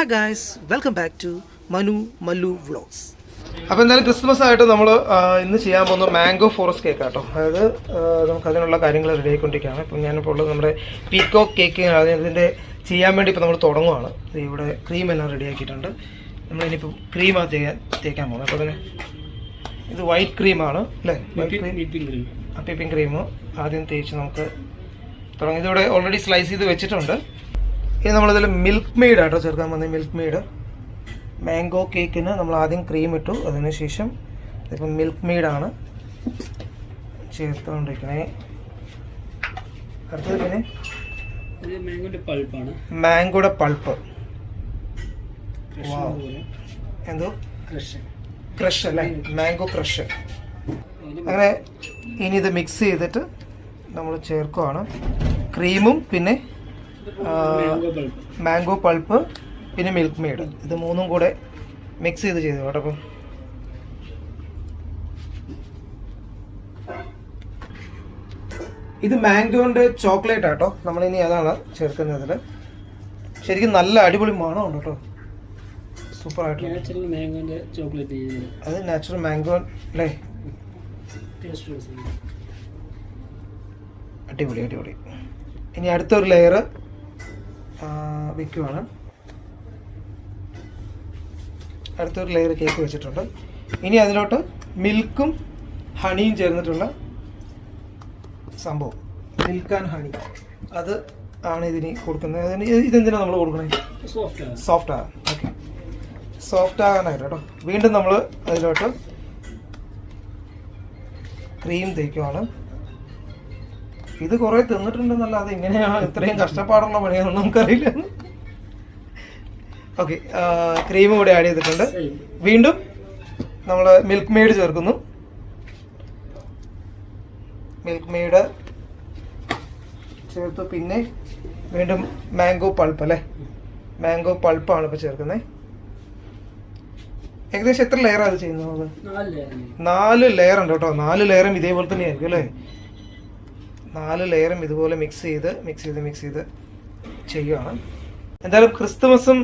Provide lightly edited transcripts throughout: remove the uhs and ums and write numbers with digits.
Hi guys, welcome back to Mallu Vlogs. അപ്പോൾ എന്തായാലും Christmas ആയിട്ട് നമ്മൾ ഇന്ന് ചെയ്യാൻ പോകുന്ന മാംഗോ ഫോറസ്റ്റ് കേക്ക് കേട്ടോ. അതായത് നമുക്ക് അതിനുള്ള കാര്യങ്ങൾ റെഡി ആയിക്കൊണ്ടിരിക്കുകയാണ്. ഇപ്പം ഞാനിപ്പോൾ ഉള്ളത് നമ്മുടെ പീക്കോക്ക് കേക്ക് അതിൻ്റെ ചെയ്യാൻ വേണ്ടി ഇപ്പോൾ നമ്മൾ തുടങ്ങുവാണ്. ഇവിടെ ക്രീം എല്ലാം റെഡി ആക്കിയിട്ടുണ്ട്. നമ്മളിനിയിപ്പോൾ ക്രീമാണ് തേക്കാൻ പോകുന്നത്. അപ്പോൾ തന്നെ ഇത് വൈറ്റ് ക്രീമാണ് അല്ലേ? വിപ്പിംഗ് ക്രീം ആദ്യം തേച്ച് നമുക്ക് തുടങ്ങി. ഇതിവിടെ ഓൾറെഡി സ്ലൈസ് ചെയ്ത് വെച്ചിട്ടുണ്ട്. ഇനി നമ്മളിതിൽ മിൽക്ക് മെയ്ഡ് ആട്ടോ ചേർക്കാൻ പോകുന്നത്. മിൽക്ക് മെയ്ഡ് മാംഗോ കേക്കിന് നമ്മൾ ആദ്യം ക്രീം ഇട്ടു, അതിനുശേഷം ഇപ്പം മിൽക്ക് മെയ്ഡാണ് ചേർത്തുകൊണ്ടിരിക്കണേ. അടുത്തത് പിന്നെ മാംഗോയുടെ പൾപ്പ്. എന്തോ ക്രഷ് അല്ലേ? Mango crush. അങ്ങനെ ഇനി ഇത് മിക്സ് ചെയ്തിട്ട് നമ്മൾ ചേർക്കുവാണ്. ക്രീമും പിന്നെ മാംഗോ പൾപ്പ് പിന്നെ മിൽക്ക് മെയ്ഡ്, ഇത് മൂന്നും കൂടെ മിക്സ് ചെയ്ത് കേട്ടോ. അപ്പം ഇത് മാംഗോൻ്റെ ചോക്ലേറ്റ് ആട്ടോ. നമ്മളിനി അതാണ് ചേർക്കുന്നതിൽ. ശരിക്കും നല്ല അടിപൊളി മണമുണ്ട് കേട്ടോ. സൂപ്പറായിട്ട് അത് നാച്ചുറൽ മാംഗോ അല്ലേ? അടിപൊളി അടിപൊളി. ഇനി അടുത്തൊരു ലെയർ വയ്ക്കുവാണ്. അടുത്തൊരു ലെയർ കേക്ക് വെച്ചിട്ടുണ്ട്. ഇനി അതിലോട്ട് മിൽക്കും ഹണിയും ചേർന്നിട്ടുള്ള സംഭവം, മിൽക്ക് ആൻഡ് ഹണി, അത് ആണ് ഇതിന് കൊടുക്കുന്നത്. അതിന് ഇതെന്തിനാണ് നമ്മൾ കൊടുക്കണേ? സോഫ്റ്റ് ആകാൻ. ഓക്കെ, സോഫ്റ്റ് ആകാനായിട്ട് കേട്ടോ. വീണ്ടും നമ്മൾ അതിലോട്ട് ക്രീം തേക്കുവാണ്. ഇത് കുറേ തിന്നിട്ടുണ്ടെന്നല്ലാതെ എങ്ങനെയാണ് ഇത്രയും കഷ്ടപ്പാടുള്ള പണിയാണെന്ന് നമുക്കറിയില്ല. ഓക്കെ, ക്രീം കൂടെ ആഡ് ചെയ്തിട്ടുണ്ട്. വീണ്ടും നമ്മൾ മിൽക്ക് മെയ്ഡ് ചേർക്കുന്നു. മിൽക്ക് മെയ്ഡ് ചേർത്തു. പിന്നെ വീണ്ടും മാംഗോ പൾപ്പ് അല്ലേ? മാംഗോ പൾപ്പാണ് ഇപ്പോൾ ചേർക്കുന്നത്. ഏകദേശം എത്ര ലെയറാണ് അത് ചെയ്യുന്നത്? 4 ലെയർ ഉണ്ട് കേട്ടോ. 4 ലെയറും ഇതേപോലെ തന്നെ ആയിരിക്കും അല്ലേ? 4 ലെയറും ഇതുപോലെ മിക്സ് ചെയ്ത് ചെയ്യുകയാണ്. എന്തായാലും ക്രിസ്മസും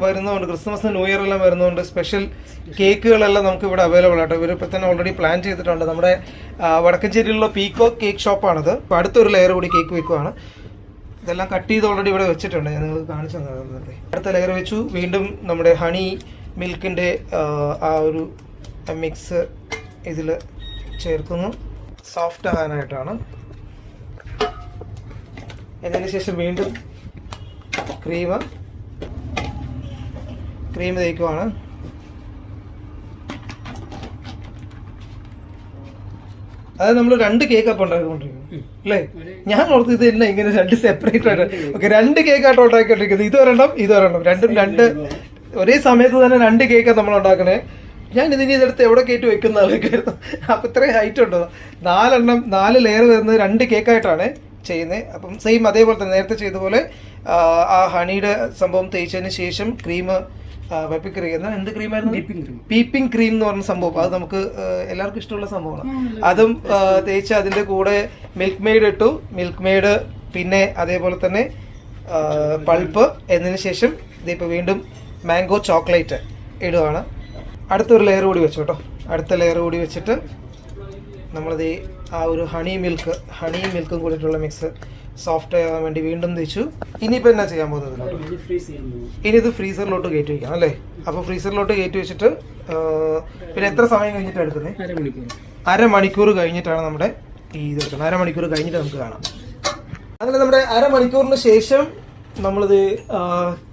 വരുന്നതുകൊണ്ട്, ക്രിസ്മസ് ന്യൂ ഇയർ എല്ലാം വരുന്നതുകൊണ്ട് സ്പെഷ്യൽ കേക്കുകളെല്ലാം നമുക്ക് ഇവിടെ അവൈലബിൾ ആട്ടോ. ഇവരിപ്പോൾ തന്നെ ഓൾറെഡി പ്ലാൻ ചെയ്തിട്ടുണ്ട്. നമ്മുടെ വടക്കഞ്ചേരിയിലുള്ള പീക്കോക്ക് കേക്ക് ഷോപ്പാണത്. അപ്പോൾ അടുത്തൊരു ലെയർ കൂടി കേക്ക് വെക്കുവാണ്. ഇതെല്ലാം കട്ട് ചെയ്ത് ഓൾറെഡി ഇവിടെ വെച്ചിട്ടുണ്ട്. ഞാൻ നിങ്ങൾക്ക് കാണിച്ചു തന്നത്. അടുത്ത ലെയർ വെച്ചു. വീണ്ടും നമ്മുടെ ഹണി മിൽക്കിൻ്റെ ആ ഒരു മിക്സ് ഇതിൽ ചേർക്കുന്നു, സോഫ്റ്റ് ആകാനായിട്ടാണ്. അതിന് ശേഷം വീണ്ടും ക്രീം തേക്കുവാണ്. അത് നമ്മൾ 2 കേക്ക് അപ്പം ഉണ്ടാക്കിക്കൊണ്ടിരിക്കുന്നു അല്ലേ? ഞാൻ ഓർത്ത് ഇത് തന്നെ ഇങ്ങനെ 2 സെപ്പറേറ്റ് ആയിട്ട്. ഓക്കെ, 2 കേക്കായിട്ട് ഉണ്ടാക്കിക്കൊണ്ടിരിക്കുന്നത്. ഇത് ഒരെണ്ണം രണ്ടും 2 ഒരേ സമയത്ത് തന്നെ 2 കേക്കാണ് നമ്മൾ ഉണ്ടാക്കണേ. ഞാൻ ഇതിന് ഇതെടുത്ത് എവിടെ കയറ്റി വെക്കുന്ന ആൾക്കായിരുന്നു. അപ്പം ഇത്രയും ഹൈറ്റ് ഉണ്ടോ? 4 ലെയർ വരുന്നത് 2 കേക്കായിട്ടാണ് ചെയ്യുന്നത്. അപ്പം സെയിം അതേപോലെ തന്നെ നേരത്തെ ചെയ്ത പോലെ ആ ഹണിയുടെ സംഭവം തേച്ചതിന് ശേഷം ക്രീം എന്ത് ക്രീമായിരുന്നു? പീപ്പിംഗ് ക്രീം എന്ന് പറഞ്ഞ സംഭവം. അത് നമുക്ക് എല്ലാവർക്കും ഇഷ്ടമുള്ള സംഭവമാണ്. അതും തേച്ച് അതിൻ്റെ കൂടെ മിൽക്ക് മെയ്ഡ് ഇട്ടു. മിൽക്ക് മെയ്ഡ് പിന്നെ അതേപോലെ തന്നെ പൾപ്പ്. എന്നതിന് ശേഷം ഇതിപ്പോൾ വീണ്ടും മാംഗോ ചോക്ലേറ്റ് ഇടുകയാണ്. അടുത്തൊരു ലെയർ കൂടി വെച്ചു കേട്ടോ. അടുത്ത ലെയർ കൂടി വെച്ചിട്ട് നമ്മളത് ആ ഒരു ഹണിയും മിൽക്കും കൂടിയിട്ടുള്ള മിക്സ് സോഫ്റ്റ് ആകാൻ വേണ്ടി വീണ്ടും തേച്ചു. ഇനിയിപ്പോൾ എന്നാ ചെയ്യാൻ പോകുന്നത്? ഇനി ഇത് ഫ്രീസറിലോട്ട് കയറ്റി വയ്ക്കാം അല്ലേ? അപ്പോൾ ഫ്രീസറിലോട്ട് കയറ്റി വെച്ചിട്ട് പിന്നെ എത്ര സമയം കഴിഞ്ഞിട്ടാണ് എടുക്കുന്നത്? അരമണിക്കൂർ കഴിഞ്ഞിട്ടാണ് നമ്മുടെ ഇത് എടുക്കുന്നത്. അരമണിക്കൂർ കഴിഞ്ഞിട്ട് നമുക്ക് കാണാം. അങ്ങനെ നമ്മുടെ അരമണിക്കൂറിന് ശേഷം നമ്മളിത്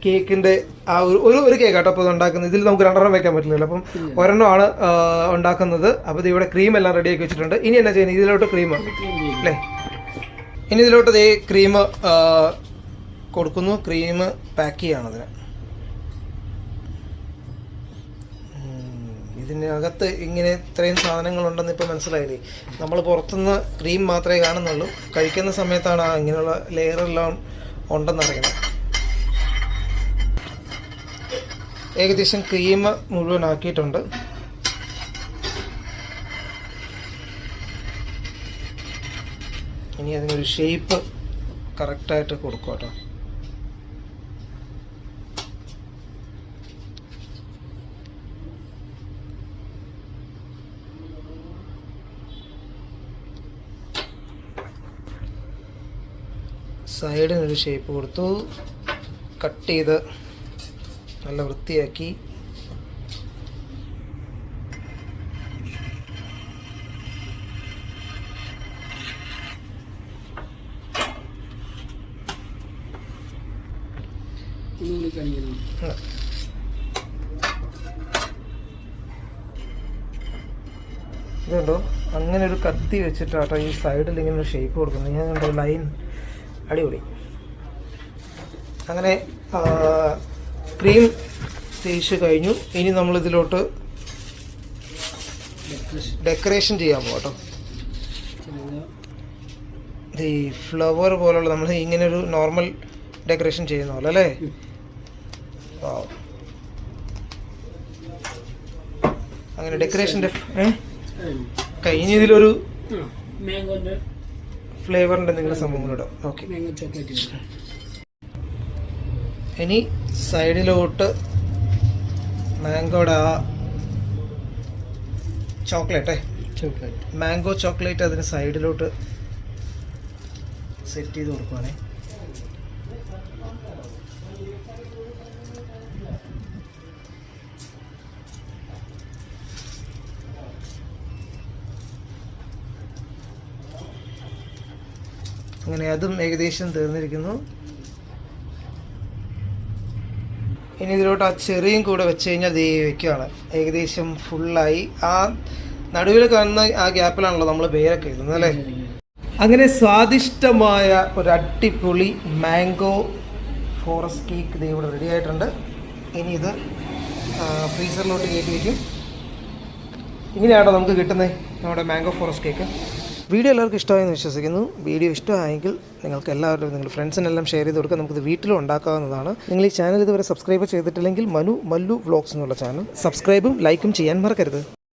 കേക്കിൻ്റെ ആ ഒരു കേക്ക് കേട്ടോ അപ്പോൾ ഉണ്ടാക്കുന്നത്. ഇതിൽ നമുക്ക് 2 വെക്കാൻ പറ്റില്ലല്ലോ. അപ്പം ഒരെണ്ണമാണ് ഉണ്ടാക്കുന്നത്. അപ്പോൾ ഇത് ഇവിടെ ക്രീം എല്ലാം റെഡിയാക്കി വെച്ചിട്ടുണ്ട്. ഇനി എന്നാ ചെയ്യുന്നത്? ഇതിലോട്ട് ക്രീം അല്ലേ? ഇനി ഇതിലോട്ട് ഇതേ ക്രീം കൊടുക്കുന്നു. ക്രീം പാക്ക് ചെയ്യാണ് അതിന്. ഇതിനകത്ത് ഇങ്ങനെ ഇത്രയും സാധനങ്ങളുണ്ടെന്ന് ഇപ്പോൾ മനസ്സിലായില്ലേ? നമ്മൾ പുറത്തുനിന്ന് ക്രീം മാത്രമേ കാണുന്നുള്ളൂ. കഴിക്കുന്ന സമയത്താണ് ഇങ്ങനെയുള്ള ലെയറെല്ലാം ഉണ്ടെന്നറിയണം. ഏകദേശം ക്രീം മുഴുവനാക്കിയിട്ടുണ്ട്. ഇനി അതിനൊരു ഷേപ്പ് കറക്റ്റായിട്ട് കൊടുക്കും കേട്ടോ. സൈഡിനൊരു ഷേപ്പ് കൊടുത്തു, കട്ട് ചെയ്ത് നല്ല വൃത്തിയാക്കി. ഇതുണ്ടോ, അങ്ങനെ ഒരു കത്തി വെച്ചിട്ടാട്ടോ ഈ സൈഡിൽ ഇങ്ങനെ ഒരു ഷേപ്പ് കൊടുക്കുന്നത്. ഞാൻ കണ്ടോ ലൈൻ അടിപൊളി. അങ്ങനെ ക്രീം തേച്ച് കഴിഞ്ഞു. ഇനി നമ്മൾ ഇതിലോട്ട് ഡെക്കറേഷൻ ചെയ്യാൻ പോകട്ടോ. ഈ ഫ്ലവർ പോലുള്ള നമ്മൾ ഇങ്ങനെ ഒരു നോർമൽ ഡെക്കറേഷൻ ചെയ്യുന്ന പോലെ അല്ലേ. അങ്ങനെ ഡെക്കറേഷൻ്റെ കഴിഞ്ഞ ഇതിലൊരു ഫ്ലേവറിൻ്റെ എന്തെങ്കിലും സംഭവം ഇടാം. ഓക്കെ, ഇനി സൈഡിലോട്ട് മാംഗോയുടെ ആ ചോക്ലേറ്റ് മാംഗോ ചോക്ലേറ്റ് അതിന് സൈഡിലോട്ട് സെറ്റ് ചെയ്ത് കൊടുക്കുവാണേ. അങ്ങനെ അതും ഏകദേശം തീർന്നിരിക്കുന്നു. ഇനി ഇതിലോട്ട് ആ ചെറിയും കൂടെ വെച്ച് കഴിഞ്ഞാൽ ദേ വെക്കുകയാണ്. ഏകദേശം ഫുള്ളായി. ആ നടുവിൽ കാണുന്ന ആ ഗ്യാപ്പിലാണല്ലോ നമ്മൾ പേരൊക്കെ എഴുതുന്നത് അല്ലേ. അങ്ങനെ സ്വാദിഷ്ടമായ ഒരു അടിപൊളി മാംഗോ ഫോറസ്റ്റ് കേക്ക് ഇത് ഇവിടെ റെഡി ആയിട്ടുണ്ട്. ഇനി ഇത് ഫ്രീസറിലോട്ട് കയറ്റി വയ്ക്കും. ഇങ്ങനെയാണോ നമുക്ക് കിട്ടുന്നത് നമ്മുടെ മാംഗോ ഫോറസ്റ്റ് കേക്ക്. വീഡിയോ എല്ലാവർക്കും ഇഷ്ടമായെന്ന് വിശ്വസിക്കുന്നു. വീഡിയോ ഇഷ്ടമായെങ്കിൽ നിങ്ങൾക്ക് എല്ലാവരും നിങ്ങളുടെ ഫ്രണ്ട്സിനെല്ലാം ഷെയർ ചെയ്ത് കൊടുക്കുക. നമുക്കിത് വീട്ടിലും ഉണ്ടാക്കാവുന്നതാണ്. നിങ്ങൾ ഈ ചാനൽ ഇതുവരെ സബ്സ്ക്രൈബ് ചെയ്തിട്ടില്ലെങ്കിൽ മല്ലു വ്ളോഗ്സ് എന്നുള്ള ചാനൽ സബ്സ്ക്രൈബും ലൈക്കും ചെയ്യാൻ മറക്കരുത്.